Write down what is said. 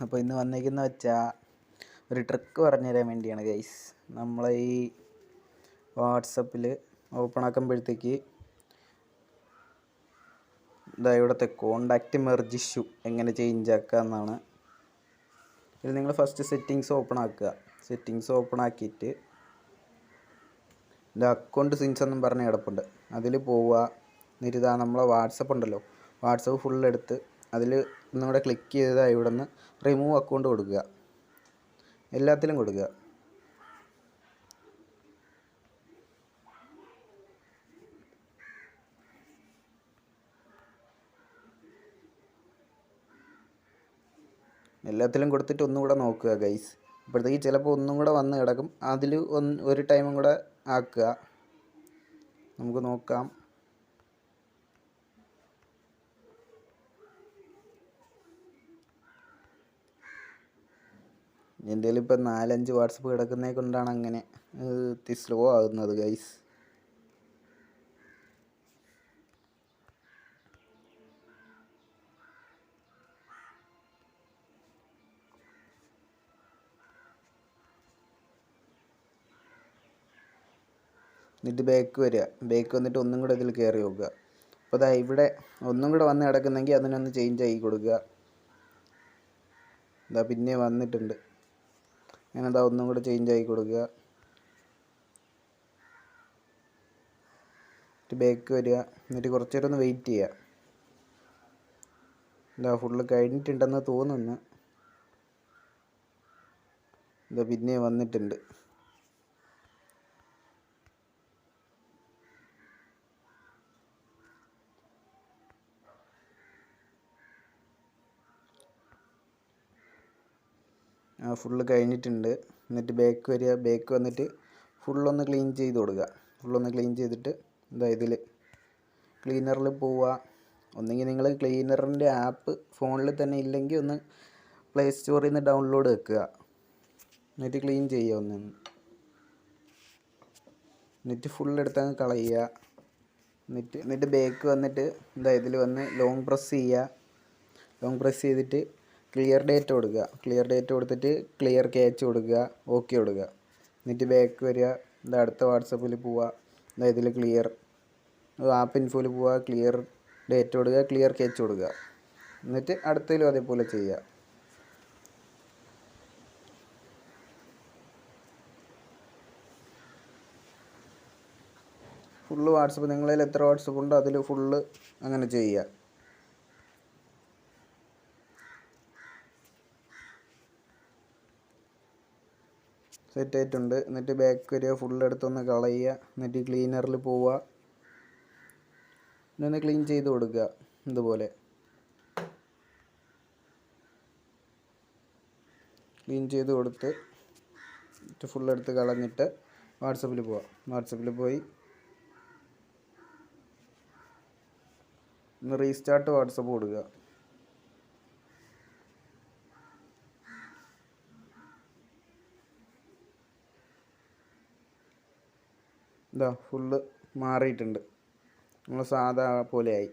അപ്പോൾ ഇന്ന് വന്നിരിക്കുന്ന വെച്ചാൽ ഒരു ട്രിക്ക് പറഞ്ഞു തരാൻ വേണ്ടിയാണ് ഗൈസ്. നമ്മളെ ഈ വാട്സപ്പിൽ ഓപ്പൺ ആക്കുമ്പോഴത്തേക്ക് ഇവിടുത്തെ കോണ്ടാക്റ്റ് മെർജ് ഇഷ്യൂ എങ്ങനെ ചേഞ്ച് ആക്കുക എന്നാണ്. ഇത് നിങ്ങൾ ഫസ്റ്റ് സെറ്റിങ്സ് ഓപ്പൺ ആക്കുക. സെറ്റിങ്സ് ഓപ്പൺ ആക്കിയിട്ട് അക്കൗണ്ട് സിൻസ് എന്നും പറഞ്ഞ് കിടപ്പുണ്ട്, അതിൽ പോവുക. എന്നിട്ട് ഇതാ നമ്മളെ വാട്സപ്പ് ഉണ്ടല്ലോ, വാട്സപ്പ് ഫുൾ എടുത്ത് അതിൽ ഒന്നുകൂടെ ക്ലിക്ക് ചെയ്താൽ ഇവിടെ നിന്ന് റിമൂവ് അക്കൗണ്ട് കൊടുക്കുക. എല്ലാത്തിലും കൊടുക്കുക. എല്ലാത്തിലും കൊടുത്തിട്ട് ഒന്നും കൂടെ നോക്കുക ഗൈസ്. അപ്പോഴത്തേക്ക് ചിലപ്പോൾ ഒന്നും കൂടെ വന്ന് കിടക്കും. അതിൽ ഒരു ടൈമും കൂടെ ആക്കുക. നമുക്ക് നോക്കാം. എൻ്റെ കയ്യിൽ ഇപ്പോൾ 4-5 വാട്സപ്പ് കിടക്കുന്നേ കൊണ്ടാണ് അങ്ങനെ സ്ലോ ആകുന്നത് ഗൈസ്. എന്നിട്ട് ബാക്ക് വരിക. ബാക്ക് വന്നിട്ട് ഒന്നും കൂടെ ഇതിൽ കയറി നോക്കുക. അപ്പോൾ അതാ ഇവിടെ ഒന്നും കൂടെ വന്ന് കിടക്കുന്നെങ്കിൽ അതിനൊന്ന് ചേഞ്ച് ആക്കി കൊടുക്കുക. ഇതാ പിന്നെ വന്നിട്ടുണ്ട്. ഞാനതാ ഒന്നും കൂടെ ചേഞ്ച് ആക്കി കൊടുക്കുക. ബാക്ക് വരിക. എന്നിട്ട് കുറച്ച് നേരം ഒന്ന് വെയിറ്റ് ചെയ്യുക. ഇതാ ഫുള്ള് കഴിഞ്ഞിട്ടുണ്ടെന്ന് തോന്നുന്നു. ഇതാ പിന്നെ വന്നിട്ടുണ്ട്. ഫുള്ള് കഴിഞ്ഞിട്ടുണ്ട്. എന്നിട്ട് ബാക്ക് വരിക. ബാക്ക് വന്നിട്ട് ഫുള്ളൊന്ന് ക്ലീൻ ചെയ്ത് കൊടുക്കുക. ഫുള്ളൊന്ന് ക്ലീൻ ചെയ്തിട്ട് ഇതാ ഇതിൽ ക്ലീനറിൽ പോവുക. ഒന്നെങ്കിൽ നിങ്ങൾ ക്ലീനറിൻ്റെ ആപ്പ് ഫോണിൽ തന്നെ ഇല്ലെങ്കിൽ ഒന്ന് പ്ലേ സ്റ്റോറിൽ നിന്ന് ഡൗൺലോഡ് വെക്കുക. എന്നിട്ട് ക്ലീൻ ചെയ്യുക. എന്നിട്ട് ഫുൾ എടുത്തങ്ങ് കളയുക. എന്നിട്ട് ബാക്ക് വന്നിട്ട് ഇതാ ഇതിൽ വന്ന് ലോങ് പ്രസ് ചെയ്യുക. ലോങ് പ്രസ് ചെയ്തിട്ട് ക്ലിയർ ഡേറ്റ് കൊടുക്കുക. ക്ലിയർ ഡേറ്റ് കൊടുത്തിട്ട് ക്ലിയർ ക്യാച്ച് കൊടുക്കുക. ഓക്കെ കൊടുക്കുക. എന്നിട്ട് ബാക്ക് വരിക. ഇതാ അടുത്ത വാട്സപ്പിൽ പോവുക. ഇതാ ഇതിൽ ക്ലിയർ ആപ്പ് ഇൻഫോയിൽ പോവുക. ക്ലിയർ ഡേറ്റ് കൊടുക്കുക. ക്ലിയർ ക്യാച്ച് കൊടുക്കുക. എന്നിട്ട് അടുത്തതിലും അതേപോലെ ചെയ്യുക. ഫുള്ള് വാട്സപ്പ് നിങ്ങളിൽ എത്ര വാട്സപ്പ് ഉണ്ടോ അതിൽ ഫുള്ള് അങ്ങനെ ചെയ്യുക. സെറ്റ് ആയിട്ടുണ്ട്. എന്നിട്ട് ബാക്ക് വരിക. ഫുൾ എടുത്തൊന്ന് കളയുക. എന്നിട്ട് ക്ലീനറിൽ പോവുക. ഇതൊന്ന് ക്ലീൻ ചെയ്ത് കൊടുക്കുക. ഇതുപോലെ ക്ലീൻ ചെയ്ത് കൊടുത്ത് ഫുൾ എടുത്ത് കളഞ്ഞിട്ട് വാട്സപ്പിൽ പോവുക. വാട്സപ്പിൽ പോയി ഒന്ന് റീസ്റ്റാർട്ട് വാട്സപ്പ് കൊടുക്കുക. ഇതാ ഫുള്ള് മാറിയിട്ടുണ്ട്. നമ്മൾ സാധാ പോലെയായി.